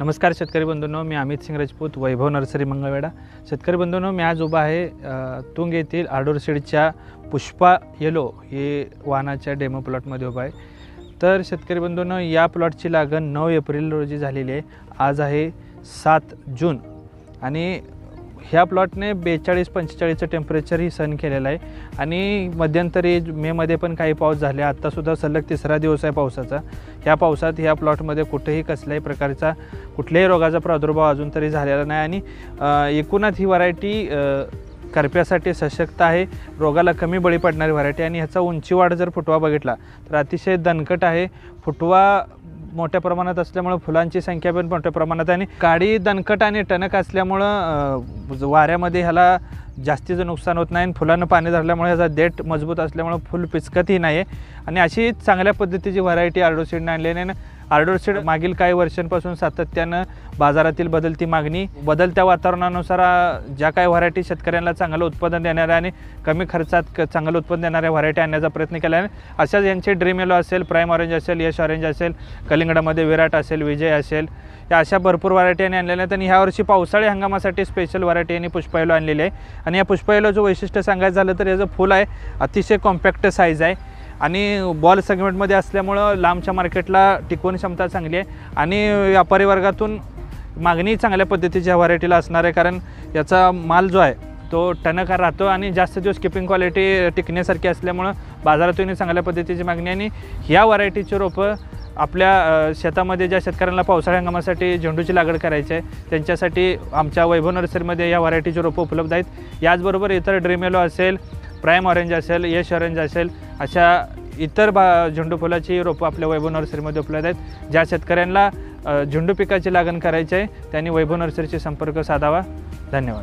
नमस्कार शेतकरी बंधूंनो, मी अमित सिंग राजपूत, वैभव नर्सरी मंगळवेढा। शेतकरी बंधूंनो, मी आज उभा आहे तुंग येथील आर्डोर सीडच्या पुष्पा येलो हे वाहनाच्या डेमो प्लॉटमध्ये उभा आहे। तर शेतकरी बंधूंनो, या प्लॉटची लागण 9 एप्रिल रोजी झालेली आहे। आज आहे 7 जून आणि ह्या प्लॉटने 42-45चं टेम्परेचर ही सहन केलेलं आहे आणि मध्यंतरी मेमध्ये पण काही पाऊस झाले। आत्तासुद्धा सलग तिसरा दिवस आहे पावसाचा। ह्या पावसात ह्या प्लॉटमध्ये कुठेही कसल्याही प्रकारचा कुठल्याही रोगाचा प्रादुर्भाव अजून तरी झालेला नाही आणि एकूणच ही व्हरायटी करप्यासाठी सशक्त आहे, रोगाला कमी बळी पडणारी व्हरायटी आणि ह्याचा उंची वाढ जर फुटवा बघितला तर अतिशय दणकट आहे। फुटवा मोठ्या प्रमाणात असल्यामुळे फुलांची संख्या पण मोठ्या प्रमाणात आहे आणि काडी दणकट आणि टणक असल्यामुळं वाऱ्यामध्ये ह्याला जास्तीचं नुकसान होत नाही। फुलांना पाणी धरल्यामुळे ह्याचा देठ मजबूत असल्यामुळे फुल पिचकतही नाही आहे आणि अशी चांगल्या पद्धतीची व्हरायटी आर्डोर सीडने आणलेली आहे। आर्डोर सीड मागील काही वर्षांपासून सातत्यानं बाजारातील बदलती मागणी, बदलत्या वातावरणानुसार ज्या काही व्हरायटी शेतकऱ्यांना चांगलं उत्पादन देणाऱ्या आणि कमी खर्चात चांगलं उत्पादन देणाऱ्या व्हरायटी आणण्याचा प्रयत्न केला आहे। अशाच यांचे ड्रीम येलो असेल, प्राईम ऑरेंज असेल, यश ऑरेंज असेल, कलिंगडामध्ये विराट असेल, विजय असेल, या अशा भरपूर व्हरायटी आणलेल्या आहेत। आणि ह्या वर्षी पावसाळी हंगामासाठी स्पेशल व्हरायटी यांनी पुष्पा येलो आणलेली आहे आणि या पुष्पा येलोचं वैशिष्ट्य सांगायचं झालं तर याचं फुल आहे अतिशय कॉम्पॅक्ट साईज आहे आणि बॉल सेगमेंटमध्ये असल्यामुळं लांबच्या मार्केटला टिकवून क्षमता चांगली आहे आणि व्यापारी वर्गातून मागणी चांगल्या पद्धतीच्या व्हरायटीला असणार आहे, कारण याचा माल जो आहे तो टणकार राहतो आणि जास्त दिवस किपिंग क्वालिटी टिकण्यासारखी असल्यामुळं बाजारातूनही चांगल्या पद्धतीची मागणी आणि ह्या व्हरायटीची रोपं आपल्या शेतामध्ये ज्या शेतकऱ्यांना पावसाळ्या हंगामासाठी झेंडूची लागवड करायची आहे त्यांच्यासाठी आमच्या वैभव नर्सरीमध्ये या व्हरायटीची रोपं उपलब्ध आहेत। याचबरोबर इतर ड्रीम येलो असेल, प्राईम ऑरेंज असेल, यश ऑरेंज असेल, अशा इतर झेंडू फुलाची रोपं आपल्या वैभव नर्सरीमध्ये उपलब्ध आहेत। ज्या शेतकऱ्यांना झेंडू पिकाची लागण करायची आहे त्यांनी वैभव नर्सरीशी संपर्क साधावा। धन्यवाद।